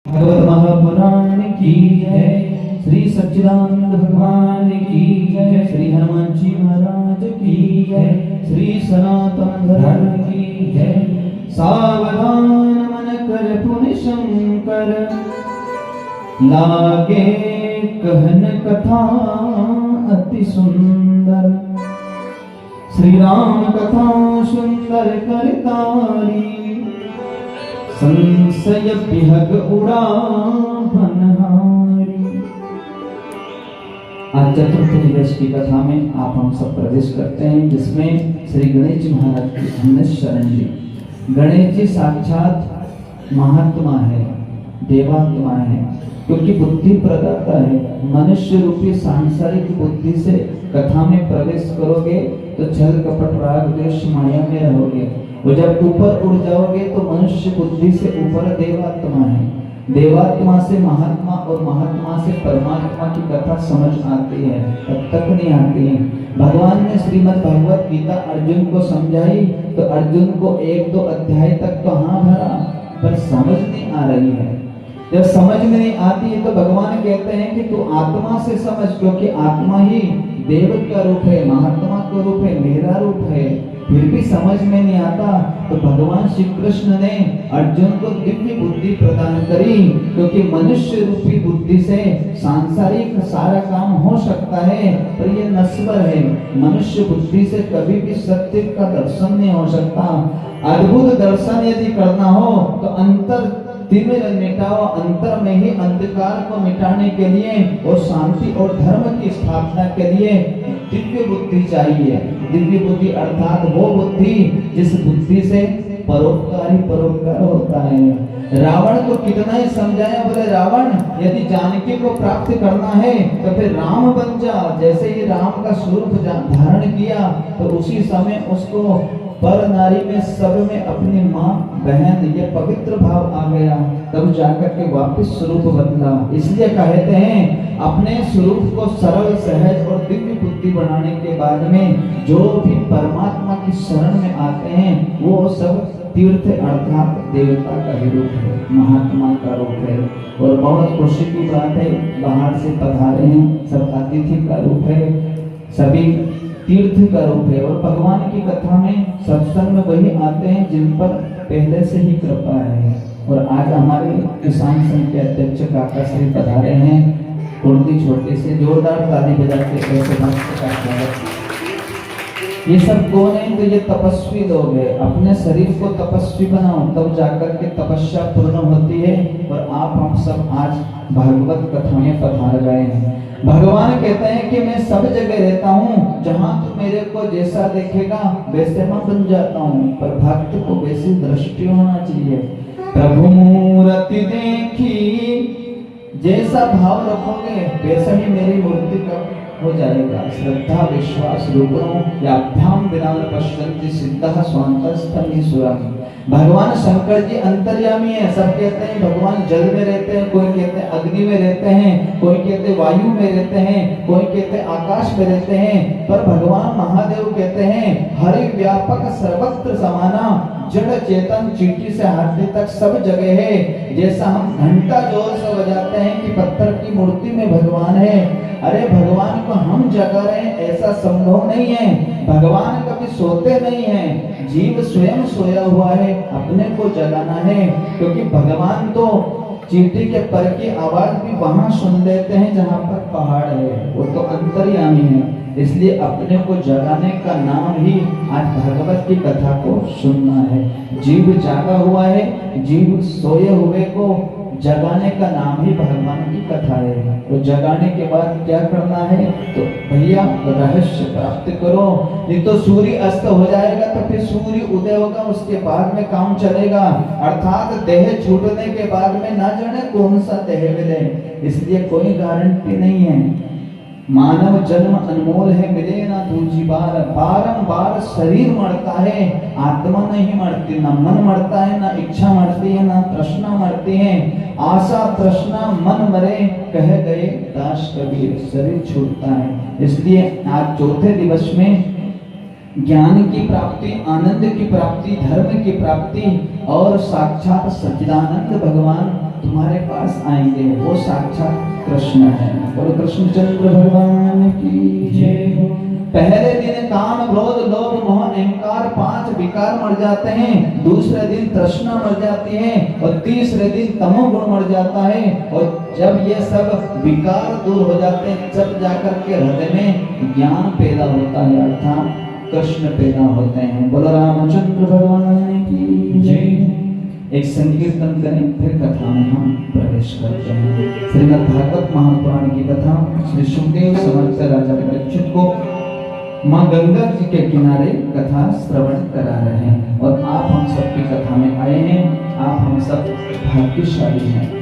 भगवत महापुराण की जय। श्री सच्चिदानंद भगवान की जय। श्री हनुमान जी महाराज की जय। श्री सनातन धर्म की जय। सावधान मन कर पुनि शंकर, लागे कहन कथा अति सुंदर। श्री राम कथा सुंदर करतारी, संशय विहग उड़ा बनहारी। आज चतुर्थ दिवस की कथा में आप हम सब प्रवेश करते हैं, जिसमें श्री गणेश जी महाराज की हमने शरण ली। गणेश जी साक्षात महात्मा है, देवात्मा है, क्योंकि बुद्धि प्रदाता है। मनुष्य रूपी सांसारिक बुद्धि से कथा में प्रवेश करोगे तो छल कपट राग द्वेष माया में रहोगे, और जब ऊपर उड़ जाओगे तो मनुष्य बुद्धि से ऊपर देवात्मा है, देवात्मा से महात्मा और महात्मा से परमात्मा की कथा समझ आती है, तब तक नहीं आती है। भगवान ने श्रीमद् भगवत गीता अर्जुन को समझाई तो अर्जुन को 1-2 अध्याय तक तो हाँ भरा, पर समझ नहीं आ रही है। जब समझ में नहीं आती है तो भगवान कहते हैं कि तू आत्मा से समझ, क्योंकि आत्मा ही देव का रूप है, महात्मा का रूप है, मेरा रूप है। फिर भी समझ में नहीं आता तो भगवान श्री कृष्ण ने अर्जुन को दिव्य बुद्धि प्रदान करी, क्योंकि मनुष्य रूपी बुद्धि से सांसारिक सारा काम हो सकता है, पर ये नश्वर है। मनुष्य बुद्धि से कभी भी सत्य का दर्शन नहीं हो सकता। अद्भुत दर्शन यदि करना हो तो अंतर तिमिर मिटाओ, अंतर में ही अंधकार को मिटाने के लिए और शांति और धर्म की स्थापना के लिए दिव्य बुद्धि चाहिए। दिव्य बुद्धि अर्थात वो बुद्धि जिस बुद्धि से परोपकार ही परोपकार होता है। रावण को कितना ही समझाया, बोले रावण यदि जानकी को प्राप्त करना है तो फिर राम बन जा। जैसे ही राम का स्वरूप धारण किया तो उसी समय उसको पर नारी में सब में अपनी माँ बहन ये पवित्र भाव आ गया, तब जाकर के वापस स्वरूप बदला। इसलिए कहते हैं अपने स्वरूप को सरल सहज और दिव्य बुद्धि बनाने के बाद में जो भी परमात्मा की शरण में आते हैं वो सब तीर्थ अर्थात देवता का ही रूप है, महात्मा का रूप है। और बहुत खुशी की बात है, बाहर से पधारे हैं सब अतिथि का रूप है, सभी तीर्थ का रूप है। और भगवान की कथा में सत्संग में वही आते हैं जिन पर पहले से ही कृपा है। और आज हमारे किसान संघ के अध्यक्ष काका श्री पधारे हैं, कुर्ती छोटे से जोरदार ताली बजा के ऐसे भक्त का स्वागत। ये सब कौन है? तो ये तपस्वी लोग हैं। अपने शरीर को तपस्वी बनाओ, तब जाकर के तपस्या पूर्ण होती है। और आप हम सब आज भागवत कथा में पधार गए हैं। भगवान कहते हैं कि मैं सब जगह रहता हूँ, जहाँ तू मेरे को जैसा देखेगा वैसे मैं बन जाता हूँ, पर भक्त को वैसी दृष्टि होना चाहिए। प्रभु मूर्ति देखी, जैसा भाव रखोगे वैसा ही मेरी मूर्ति का हो जाएगा। श्रद्धा विश्वास रूपणों याभ्याम विदान पश्यन्ति सिद्धः स्वान्तस्थमीश्वरम्। भगवान शंकर जी अंतर्यामी है। सब कहते हैं भगवान जल में रहते हैं, कोई कहते हैं अग्नि में रहते हैं, कोई कहते हैं वायु में रहते हैं, कोई कहते हैं आकाश में रहते हैं, पर भगवान महादेव कहते हैं हरि व्यापक सर्वत्र समाना, जड़ चेतन चींटी से हाथी तक सब जगह है। जैसा हम घंटा जोर से बजाते हैं कि पत्थर की मूर्ति में भगवान है, अरे भगवान को हम जगा रहे हैं ऐसा संभव नहीं है। भगवान कभी सोते नहीं है, जीव स्वयं सोया हुआ है, अपने को जगाना है। क्योंकि भगवान तो चींटी के पर की आवाज भी वहां सुन लेते हैं जहां पर पहाड़ है, वो तो अंतर्यामी है। इसलिए अपने को जगाने का नाम ही आज भागवत की कथा को सुनना है। जीव जागा हुआ है, जीव सोए हुए को जगाने का नाम ही भगवान की कथा है। तो जगाने के बाद क्या करना है? तो भैया रहस्य प्राप्त करो, नहीं तो सूर्य अस्त हो जाएगा तो फिर सूर्य उदय होगा, उसके बाद में काम चलेगा। अर्थात देह छूटने के बाद में ना जाने कौन सा देह मिले, इसलिए कोई गारंटी नहीं है। मानव जन्म अनमोल है, मिले ना दूजी बार। बारंबार शरीर मरता है, आत्मा नहीं मरती। ना मन मरता है, ना इच्छा मरती है, ना तृष्णा मरती है। आशा तृष्णा मन मरे, कह गए दास कबीर, शरीर छूटता है। इसलिए आज चौथे दिवस में ज्ञान की प्राप्ति, आनंद की प्राप्ति, धर्म की प्राप्ति और साक्षात सच्चिदानंद भगवान तुम्हारे पास आएंगे, वो साक्षात कृष्ण है। बोलो कृष्णचंद्र भगवान की जय हो। पहले दिन काम, क्रोध, लोभ, मोह, अहंकार 5 विकार मर जाते हैं। दूसरे दिन तृष्णा मर जाती है और तीसरे दिन तमोगुण मर जाता है। और जब ये सब विकार दूर हो जाते हैं, जब जाकर के हृदय में ज्ञान पैदा होता है, अर्थात कृष्ण पैदा होते हैं। बोलो रामचंद्र भगवान की जय। एक संकीर्तन करें, फिर कथा में हम प्रवेश करते हैं। श्रीमद् भागवत महापुराण की कथा श्री सुखदेव समर्थ राजा परीक्षित को माँ गंगा जी के किनारे कथा श्रवण करा रहे हैं और आप हम सबकी कथा में आए हैं। आप हम सब भाग्यशाली हैं।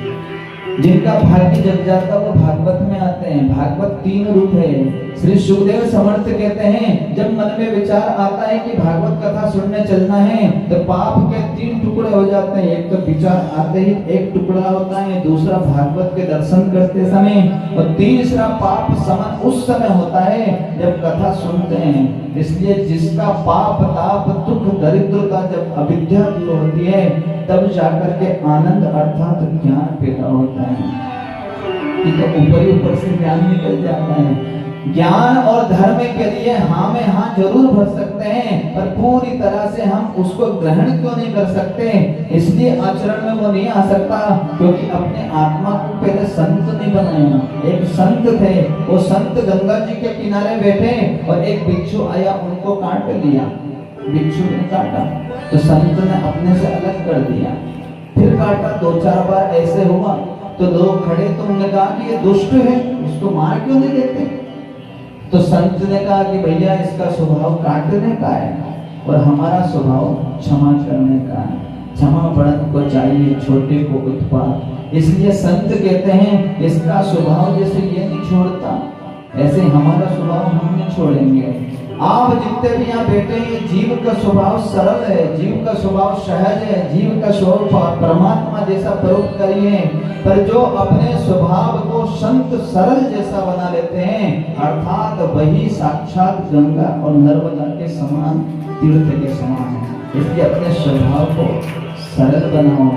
जिनका भाग्य जग जाता वो भागवत में आते हैं। भागवत 3 रूप है। श्री सुखदेव समर्थ कहते हैं, जब मन में विचार आता है कि भागवत कथा सुनने चलना है, तो पाप के 3 टुकड़े हो जाते हैं। एक तो विचार आते ही एक टुकड़ा होता है, दूसरा भागवत के दर्शन करते समय, और तीसरा पाप समन उस समय होता है जब कथा सुनते हैं। इसलिए जिसका पाप, ताप, दुख, दरिद्रता जब अविद्या दूर होती है, तब जाकर के आनंद अर्थात ज्ञान पैदा होता है। तो ऊपर से ज्ञान निकल जाता है। ज्ञान और धर्म के लिए हाँ में हाँ जरूर भर सकते हैं, पर पूरी तरह से हम उसको ग्रहण क्यों नहीं कर सकते? इसलिए आचरण में वो नहीं आ सकता, क्योंकि अपने आत्मा को पहले संत नहीं बनाया। एक संत थे, वो संत गंगा जी के किनारे बैठे और एक बिच्छू आया, उनको काट लिया। बिच्छू ने काटा तो संत ने अपने से अलग कर दिया। फिर काटा, 2-4 बार ऐसे हुआ तो लोग खड़े तो उन्होंने कहा कि ये दुष्ट है, उसको मार क्यों नहीं देते? तो संत ने कहा कि भैया इसका स्वभाव काटने का है और हमारा स्वभाव क्षमा करने का है। क्षमा बड़न को चाहिए, छोटे को उत्पात। इसलिए संत कहते हैं इसका स्वभाव जैसे ये नहीं छोड़ता, ऐसे हमारा स्वभाव हम नहीं छोड़ेंगे। आप जितने भी यहाँ बैठे हैं, जीव का स्वभाव सरल है, जीव का स्वभाव सहज है, जीव का स्वभाव परमात्मा जैसा परोपकारी है। पर जो अपने स्वभाव को संत सरल जैसा बना लेते हैं, अर्थात वही साक्षात गंगा और नर्मदा के समान, तीर्थ के समान है। इसलिए अपने स्वभाव को सरल बनाओ।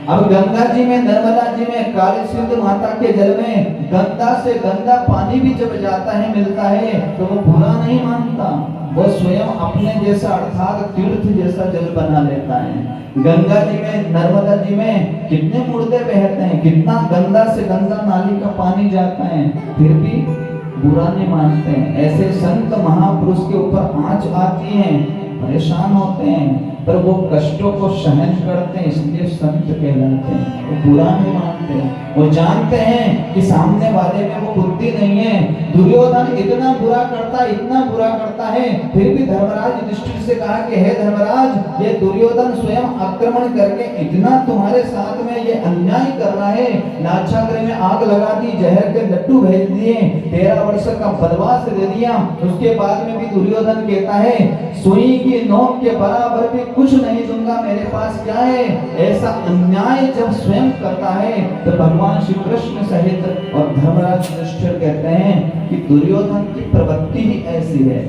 अब गंगा जी में, नर्मदा जी में, काली सिंधु माता के जल में गंदा से गंदा पानी भी जब जाता है, मिलता है, तो वो बुरा नहीं मानता। वो स्वयं अपने जैसा अर्थात तीर्थ जैसा जल बना लेता है। गंगा जी में, नर्मदा जी में कितने मुर्दे बहते हैं, कितना गंदा से गंदा नाली का पानी जाता है, फिर भी बुरा नहीं मानते हैं। ऐसे संत महापुरुष के ऊपर आंच आती है, परेशान होते हैं, पर वो कष्टों को सहन करते हैं, इसलिए संत कहलाते हैं। वो बुरा नहीं मानते, वो जानते हैं कि सामने वाले में वो बुद्धि नहीं है। दुर्योधन इतना बुरा करता, इतना बुरा करता है, फिर भी धर्मराज युधिष्ठिर से कहा कि हे धर्मराज, ये दुर्योधन स्वयं आक्रमण करके इतना तुम्हारे साथ में ये अन्याय कर रहा है, नाक्षागृह में आग लगा दी, जहर के लड्डू भेज दिए, 13 वर्ष का वनवास दे दिया। उसके बाद में भी दुर्योधन कहता है सुई की नोक के बराबर भी कुछ नहीं दूंगा, मेरे पास क्या है? ऐसा अन्याय जब स्वयं करता है तो भगवान श्री कृष्ण सहित और धर्मराज युधिष्ठिर कहते हैं कि दुर्योधन की प्रवृत्ति ही ऐसी है,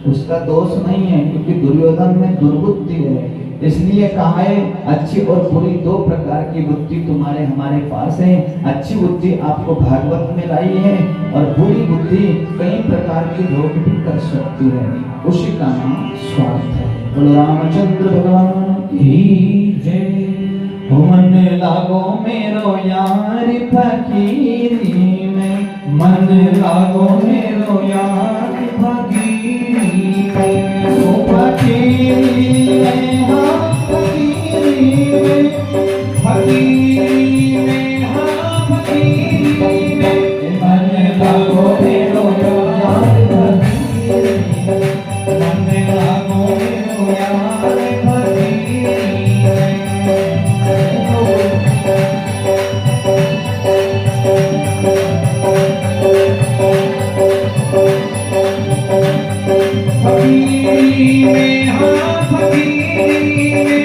उसका दोष नहीं है, क्योंकि दुर्योधन में दुर्बुद्धि है। इसलिए कहा है अच्छी और बुरी 2 प्रकार की बुद्धि तुम्हारे हमारे पास है। अच्छी बुद्धि आपको भागवत में लाई है और बुरी बुद्धि कई प्रकार के रोग भी कर सकती है, उसी का नाम स्वार्थ है। बोलो रामचंद्र भगवान की जय। मन लागो मेरो यार फकीरी में, मन लागो मेरो यार फकीरी में, ओ फकीरी में, हाँ फकीरी में, फकीरी में, हाँ फकीरी में, मन लागो मेरो यार फकीरी में, मन लागो मेरो यार फकीरी में। फकीरी में, हाँ फकीरी में, मन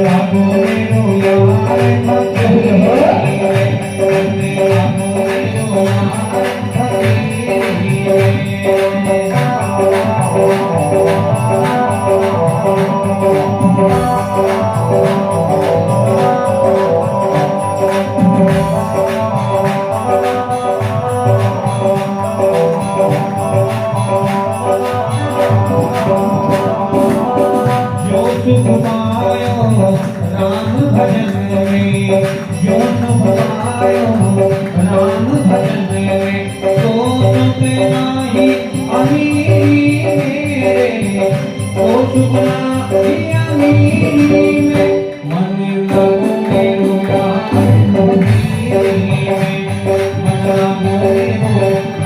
लागो मेरो यार फकीरी में, मन लागो मेरो यार फकीरी में। सुख पायो राम भजन में, जो सुख पायो राम भजन में, तो सुख नाही अमीरी में, तो सुख नाही अमीरी में, मन लगो मेरो यार फकीरी में, मन लगो मेरो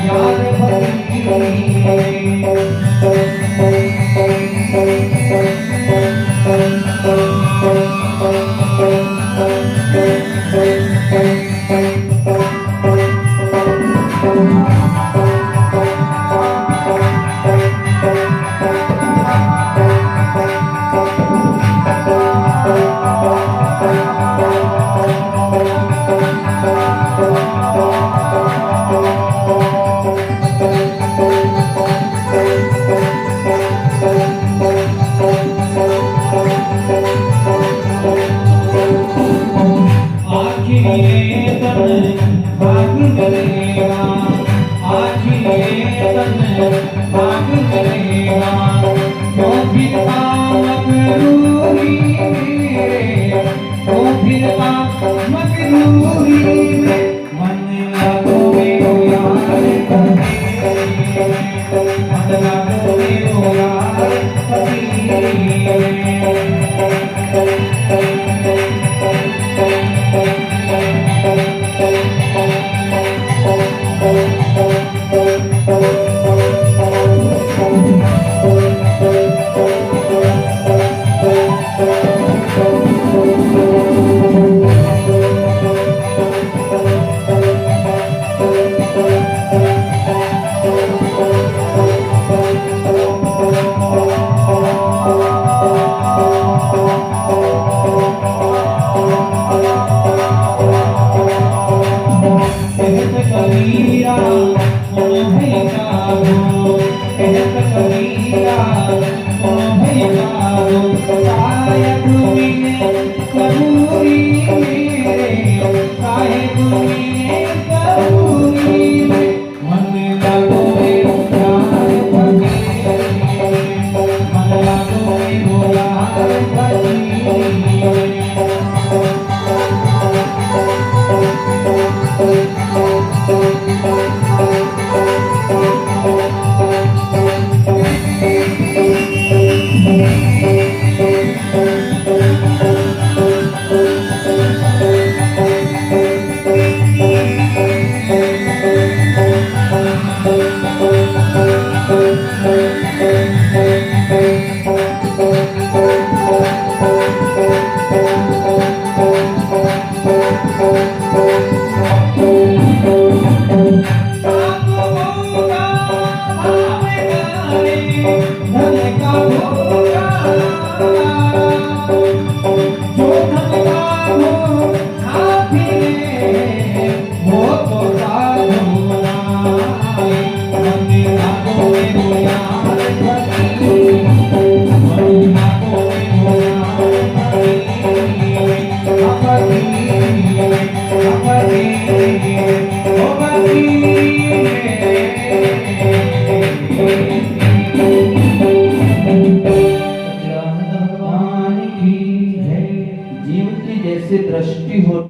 यार फकीरी में। जीव की जैसे दृष्टि हो